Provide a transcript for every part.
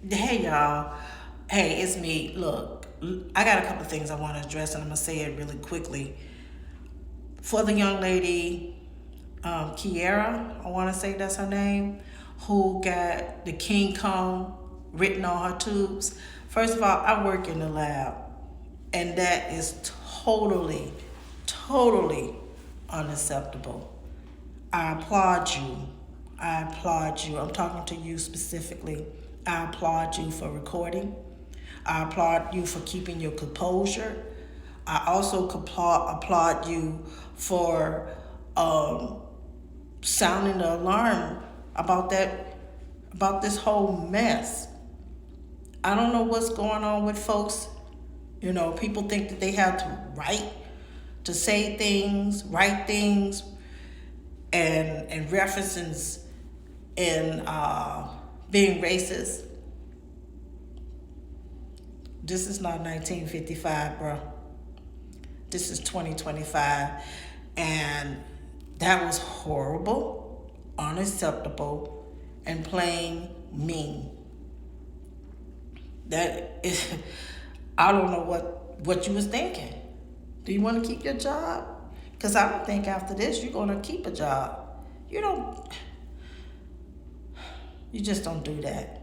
Hey y'all. Hey, it's me. Look, I got a couple of things I want to address, and I'm gonna say it really quickly. For the young lady, Kiera, I want to say that's her name, who got the King Kong written on her tubes. First of all, I work in the lab, and that is totally, totally unacceptable. I applaud you. I applaud you. I'm talking to you specifically. I applaud you for recording. I applaud you for keeping your composure. I also applaud you for um, sounding the alarm about this whole mess. I don't know what's going on with folks. People think that they have to to say things, write things, and references in being racist. This is not 1955, bro. This is 2025, and that was horrible, unacceptable, and plain mean. That is, I don't know what you was thinking. Do you want to keep your job? Because I don't think after this you're gonna keep a job. You don't. You just don't do that.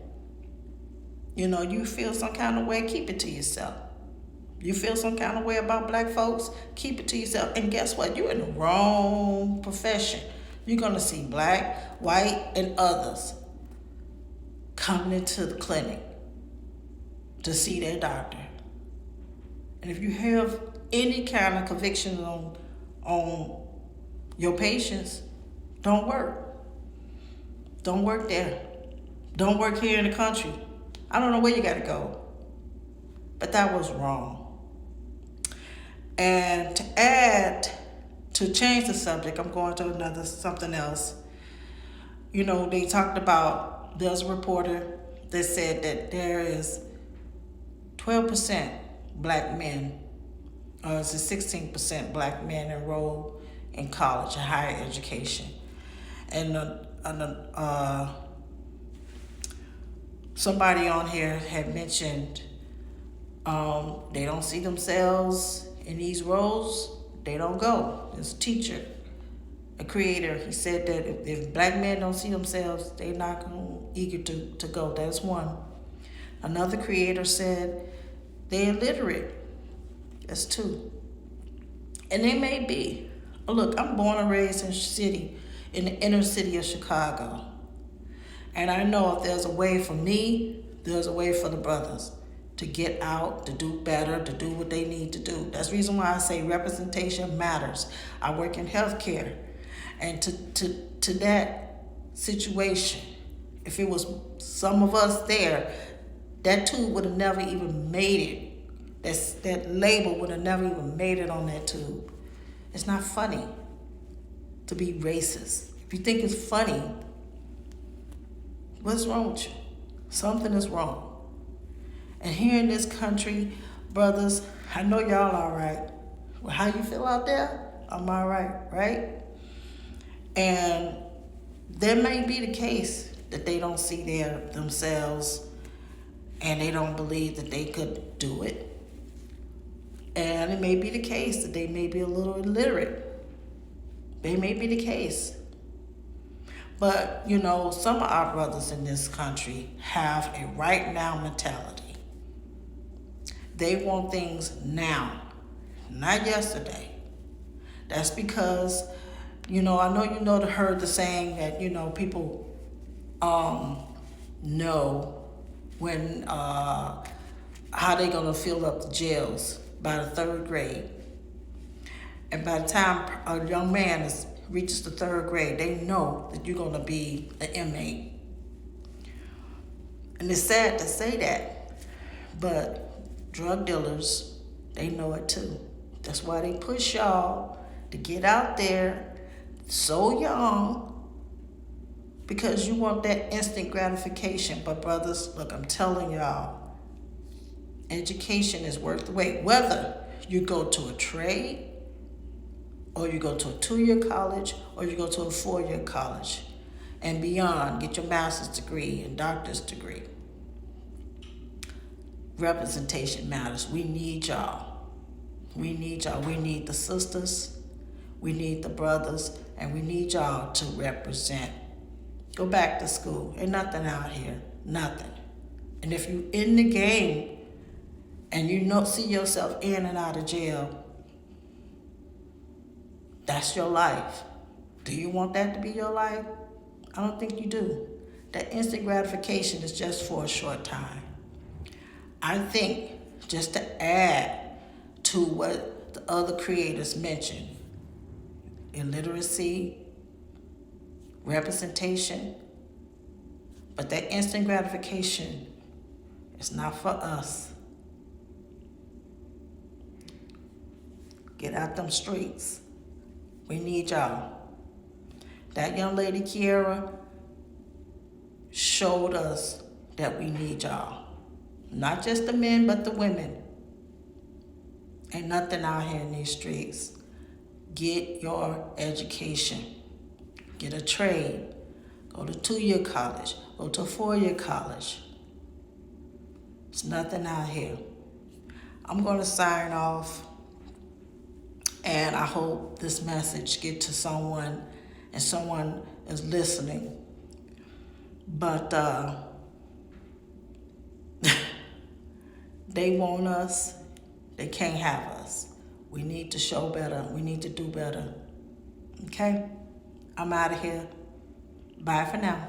You feel some kind of way, keep it to yourself. You feel some kind of way about black folks, keep it to yourself. And guess what? You're in the wrong profession. You're gonna see black, white, and others coming into the clinic to see their doctor. And if you have any kind of conviction on your patients, don't work. Don't work there. Don't work here in the country. I don't know where you got to go, but that was wrong. And to change the subject, I'm going to something else. They talked about, there's a reporter that said that there is 12% black men, or it's 16% black men enrolled in college and higher education. And somebody on here had mentioned they don't see themselves in these roles, they don't go. There's a teacher, a creator, he said that if black men don't see themselves, they're not eager to go. That's one. Another creator said they're illiterate. That's two. And they may be. Look, I'm born and raised in the inner city of Chicago. And I know if there's a way for me, there's a way for the brothers to get out, to do better, to do what they need to do. That's the reason why I say representation matters. I work in healthcare. And to that situation, if it was some of us there, that tube would have never even made it. That label would have never even made it on that tube. It's not funny to be racist. If you think it's funny, what's wrong with you? Something is wrong. And here in this country, brothers, I know y'all all right. Well, how you feel out there? I'm all right? And there may be the case that they don't see themselves and they don't believe that they could do it. And it may be the case that they may be a little illiterate. They may be the case. But, some of our brothers in this country have a right now mentality. They want things now, not yesterday. That's because, I know heard the saying that, people know when how they gonna fill up the jails by the third grade. And by the time a young man reaches the third grade, they know that you're gonna be an inmate. And it's sad to say that, but drug dealers, they know it too. That's why they push y'all to get out there so young, because you want that instant gratification. But brothers, look, I'm telling y'all, education is worth the wait. Whether you go to a trade, or you go to a 2-year college, or you go to a 4-year college and beyond, get your master's degree and doctor's degree. representation matters. We need y'all. We need y'all. We need the sisters. We need the brothers. And we need y'all to represent. Go back to school. Ain't nothing out here. Nothing. And if you in the game and you don't see yourself in and out of jail, that's your life. Do you want that to be your life? I don't think you do. That instant gratification is just for a short time. I think, just to add to what the other creators mentioned, illiteracy, representation, but that instant gratification is not for us. Get out them streets. We need y'all. That young lady, Kiera, showed us that we need y'all. Not just the men, but the women. Ain't nothing out here in these streets. Get your education. Get a trade. Go to 2-year college. Go to 4-year college. There's nothing out here. I'm going to sign off. And I hope this message get to someone and someone is listening. But they want us. They can't have us. We need to show better. We need to do better. Okay? I'm out of here. Bye for now.